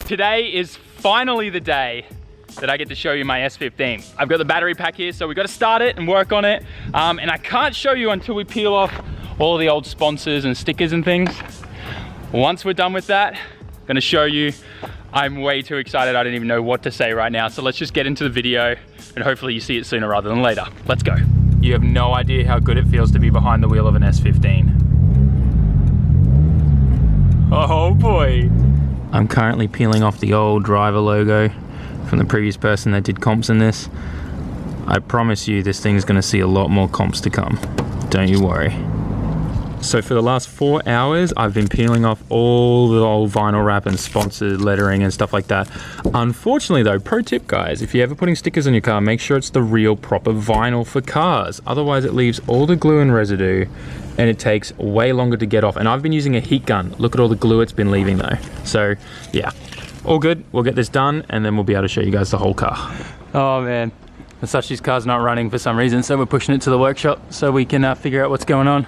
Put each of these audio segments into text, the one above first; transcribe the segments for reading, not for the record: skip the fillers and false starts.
Today is finally the day that I get to show you my S15. I've got the battery pack here, so we got to start it and work on it. And I can't show you until we peel off all the old sponsors and stickers and things. Once we're done with that, I'm gonna show you. I'm way too excited. I don't even know what to say right now. So let's just get into the video and hopefully you see it sooner rather than later. Let's go. You have no idea how good it feels to be behind the wheel of an S15. Oh boy. I'm currently peeling off the old driver logo from the previous person that did comps in this. I promise you this thing's gonna see a lot more comps to come. Don't you worry. So for the last 4 hours, I've been peeling off all the old vinyl wrap and sponsored lettering and stuff like that. Unfortunately though, pro tip guys, if you're ever putting stickers on your car, make sure it's the real proper vinyl for cars. Otherwise it leaves all the glue and residue and it takes way longer to get off. And I've been using a heat gun. Look at all the glue it's been leaving though. So yeah, all good. We'll get this done and then we'll be able to show you guys the whole car. Oh man, Masashi's car's not running for some reason, so we're pushing it to the workshop so we can figure out what's going on.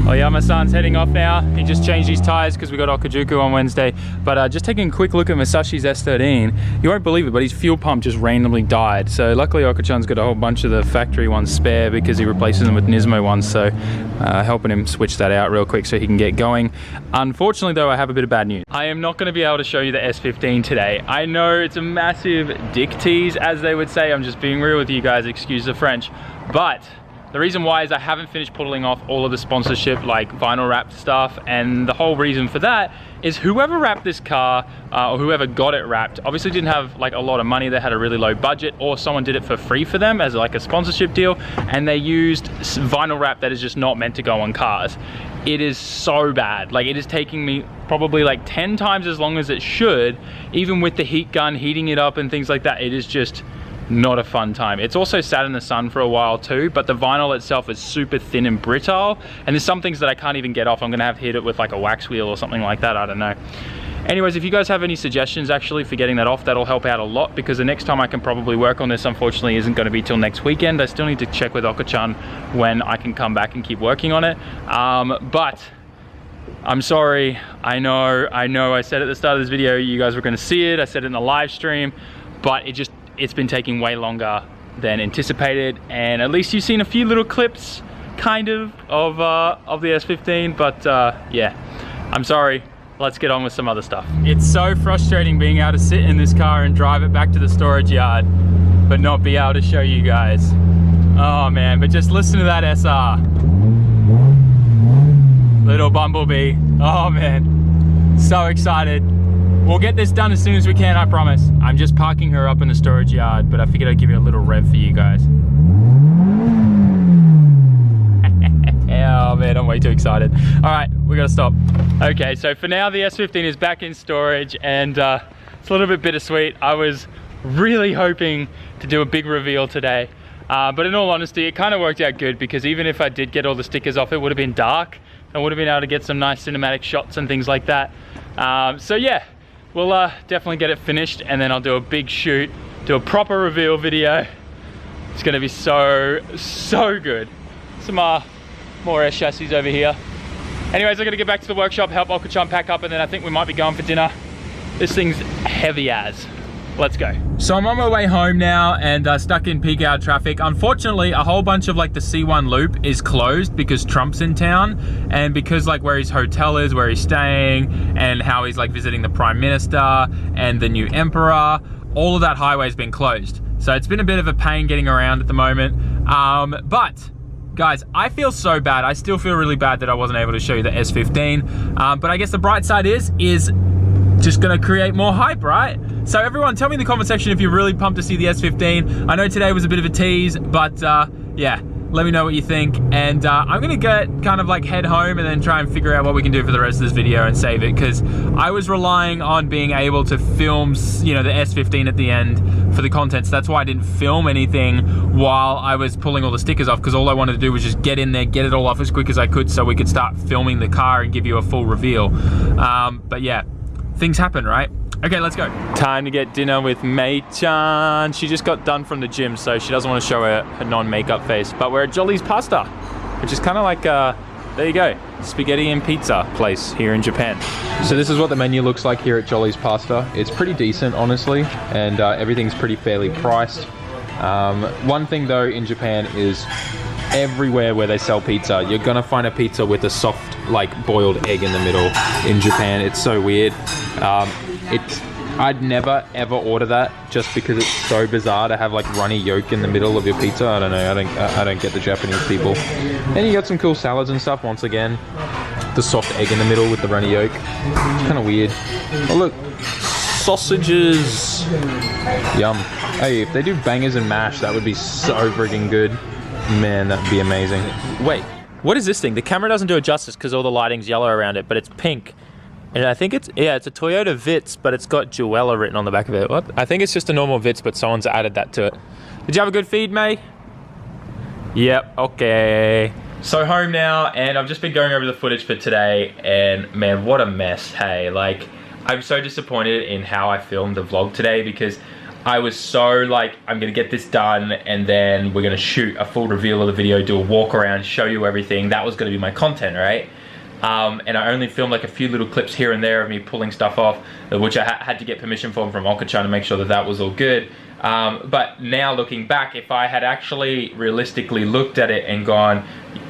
Oyama-san's heading off now. He just changed his tires because we got Aoba-Ku on Wednesday. But just taking a quick look at Masashi's S13, you won't believe it, but his fuel pump just randomly died. So luckily Oko-chan's got a whole bunch of the factory ones spare because he replaces them with Nismo ones. So helping him switch that out real quick so he can get going. Unfortunately though, I have a bit of bad news. I am not going to be able to show you the S15 today. I know it's a massive dick tease, as they would say. I'm just being real with you guys, excuse the French. But the reason why is I haven't finished pulling off all of the sponsorship, like vinyl wrapped stuff, and the whole reason for that is whoever wrapped this car, or whoever got it wrapped, obviously didn't have like a lot of money. They had a really low budget, or someone did it for free for them as like a sponsorship deal, and they used vinyl wrap that is just not meant to go on cars. It is so bad. Like, it is taking me probably like 10 times as long as it should, even with the heat gun, heating it up and things like that. It is just not a fun time. It's also sat in the sun for a while too, but the vinyl itself is super thin and brittle, and there's some things that I can't even get off. I'm gonna have to hit it with like a wax wheel or something like that, I don't know. Anyways, if you guys have any suggestions actually for getting that off, that'll help out a lot, because the next time I can probably work on this unfortunately isn't going to be till next weekend. I still need to check with Oko-chan when I can come back and keep working on it. But I'm sorry, I know I said at the start of this video you guys were going to see it. I said it in the live stream, but it's been taking way longer than anticipated, and at least you've seen a few little clips kind of the S15, but yeah, I'm sorry. Let's get on with some other stuff. It's so frustrating being able to sit in this car and drive it back to the storage yard, but not be able to show you guys. Oh man, but just listen to that SR. Little bumblebee. Oh man, so excited. We'll get this done as soon as we can, I promise. I'm just parking her up in the storage yard, but I figured I'd give you a little rev for you guys. Oh man, I'm way too excited. All right, we gotta stop. Okay, so for now the S15 is back in storage, and it's a little bit bittersweet. I was really hoping to do a big reveal today, but in all honesty, it kind of worked out good, because even if I did get all the stickers off, it would have been dark. I would have been able to get some nice cinematic shots and things like that. So yeah, we'll definitely get it finished, and then I'll do a big shoot, do a proper reveal video. It's gonna be so good. Some more S chassis over here. Anyways, I'm gonna get back to the workshop, help Oko-chan pack up, and then I think we might be going for dinner. This thing's heavy as. Let's go. So I'm on my way home now, and stuck in peak hour traffic. Unfortunately, a whole bunch of like the C1 loop is closed because Trump's in town, and because like where his hotel is, where he's staying, and how he's like visiting the Prime Minister and the new Emperor, all of that highway's been closed. So it's been a bit of a pain getting around at the moment. But guys, I feel so bad. I still feel really bad that I wasn't able to show you the S15. But I guess the bright side is just gonna create more hype, right? So everyone, tell me in the comment section if you're really pumped to see the S15. I know today was a bit of a tease, but yeah, let me know what you think. And I'm gonna kind of like head home and then try and figure out what we can do for the rest of this video and save it, because I was relying on being able to film, you know, the S15 at the end for the content. So that's why I didn't film anything while I was pulling all the stickers off, because all I wanted to do was just get in there, get it all off as quick as I could so we could start filming the car and give you a full reveal. But yeah, things happen, right? Okay, let's go. Time to get dinner with Mei-chan. She just got done from the gym, so she doesn't want to show her non-makeup face. But we're at Jolly's Pasta, which is kind of like there you go. Spaghetti and pizza place here in Japan. So this is what the menu looks like here at Jolly's Pasta. It's pretty decent, honestly, and everything's pretty fairly priced. One thing though in Japan is everywhere where they sell pizza, you're gonna find a pizza with a soft, like, boiled egg in the middle in Japan. It's so weird. I'd never ever order that just because it's so bizarre to have like runny yolk in the middle of your pizza. I don't know, I don't get the Japanese people. And you got some cool salads and stuff once again. The soft egg in the middle with the runny yolk. It's kind of weird. Oh look, sausages. Yum. Hey, if they do bangers and mash, that would be so freaking good. Man, that'd be amazing. Wait, what is this thing? The camera doesn't do it justice because all the lighting's yellow around it, but it's pink. And I think it's a Toyota Vitz, but it's got Jewella written on the back of it. What? I think it's just a normal Vitz, but someone's added that to it. Did you have a good feed, May? Yep, okay. So home now, and I've just been going over the footage for today, and man, what a mess, hey. Like, I'm so disappointed in how I filmed the vlog today because I was so like, I'm gonna get this done and then we're gonna shoot a full reveal of the video, do a walk around, show you everything. That was gonna be my content, right? And I only filmed like a few little clips here and there of me pulling stuff off, which I had to get permission from Oka-chan to make sure that that was all good. But now looking back, if I had actually realistically looked at it and gone,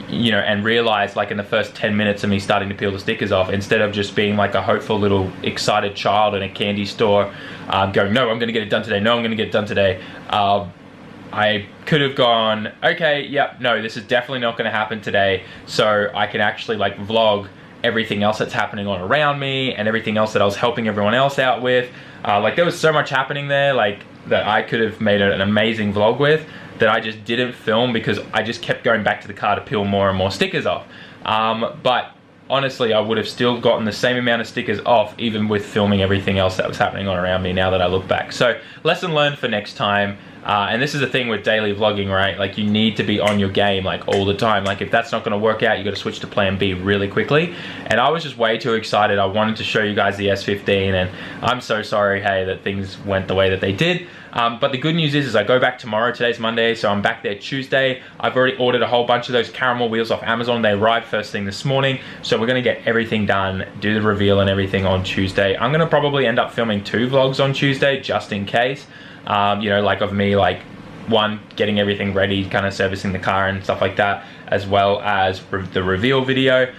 you know, and realized like in the first 10 minutes of me starting to peel the stickers off, instead of just being like a hopeful little excited child in a candy store, going, no, I'm gonna get it done today, no, I'm gonna get it done today. I could have gone, okay, yep, no, this is definitely not gonna happen today, so I can actually like vlog everything else that's happening on around me and everything else that I was helping everyone else out with. Like there was so much happening there, like that I could have made an amazing vlog with, that I just didn't film because I just kept going back to the car to peel more and more stickers off. But honestly, I would have still gotten the same amount of stickers off even with filming everything else that was happening on around me now that I look back. So lesson learned for next time. And this is the thing with daily vlogging, right? Like you need to be on your game like all the time. Like if that's not gonna work out, you gotta switch to plan B really quickly. And I was just way too excited. I wanted to show you guys the S15 and I'm so sorry, hey, that things went the way that they did. But the good news is I go back tomorrow. Today's Monday, so I'm back there Tuesday. I've already ordered a whole bunch of those caramel wheels off Amazon. They arrived first thing this morning. So we're gonna get everything done, do the reveal and everything on Tuesday. I'm gonna probably end up filming 2 vlogs on Tuesday, just in case. You know, like of me, like one, getting everything ready, kind of servicing the car and stuff like that, as well as the reveal video.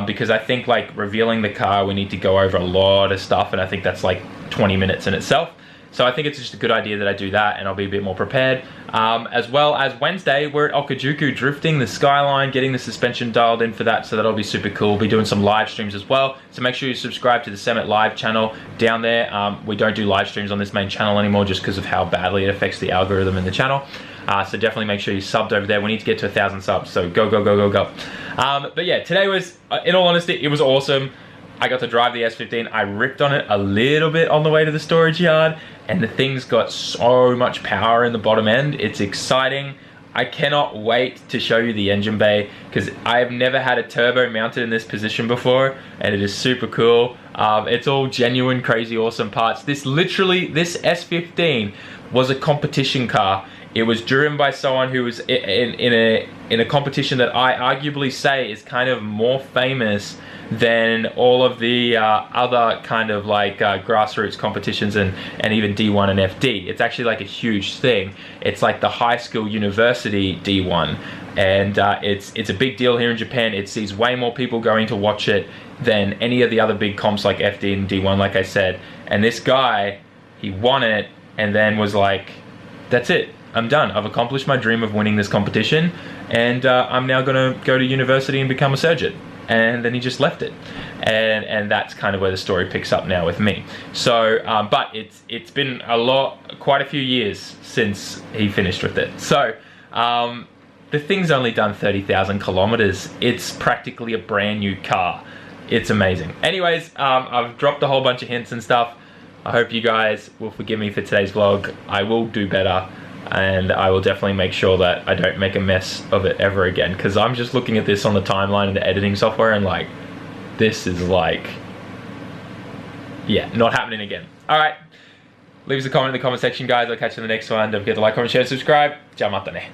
Because I think like revealing the car, we need to go over a lot of stuff, and I think that's like 20 minutes in itself. So I think it's just a good idea that I do that and I'll be a bit more prepared. As well as Wednesday, we're at Okajuku drifting the Skyline, getting the suspension dialed in for that, so that'll be super cool. We'll be doing some live streams as well. So make sure you subscribe to the SAMMIT live channel down there. We don't do live streams on this main channel anymore just because of how badly it affects the algorithm in the channel. So definitely make sure you subbed over there. We need to get to 1,000 subs, so go, go, go, go, go. But yeah, today was, in all honesty, it was awesome. I got to drive the S15. I ripped on it a little bit on the way to the storage yard, and the thing's got so much power in the bottom end. It's exciting. I cannot wait to show you the engine bay because I've never had a turbo mounted in this position before, and it is super cool. It's all genuine, crazy, awesome parts. This S15 was a competition car. It was driven by someone who was in a competition that I arguably say is kind of more famous than all of the other kind of like grassroots competitions and even D1 and FD. It's actually like a huge thing. It's like the high school university D1, and it's a big deal here in Japan. It sees way more people going to watch it than any of the other big comps like FD and D1, like I said. And this guy, he won it and then was like, that's it, I'm done. I've accomplished my dream of winning this competition, and I'm now gonna go to university and become a surgeon. And then he just left it, and that's kind of where the story picks up now with me. So but it's been quite a few years since he finished with it. So the thing's only done 30,000 kilometers. It's practically a brand new car. It's amazing. Anyways, I've dropped a whole bunch of hints and stuff. I hope you guys will forgive me for today's vlog. I will do better, and I will definitely make sure that I don't make a mess of it ever again, because I'm just looking at this on the timeline and the editing software and like, this is like, yeah, not happening again. All right, leave us a comment in the comment section, guys. I'll catch you in the next one. Don't forget to like, comment, share, subscribe. Ciao, mata ne.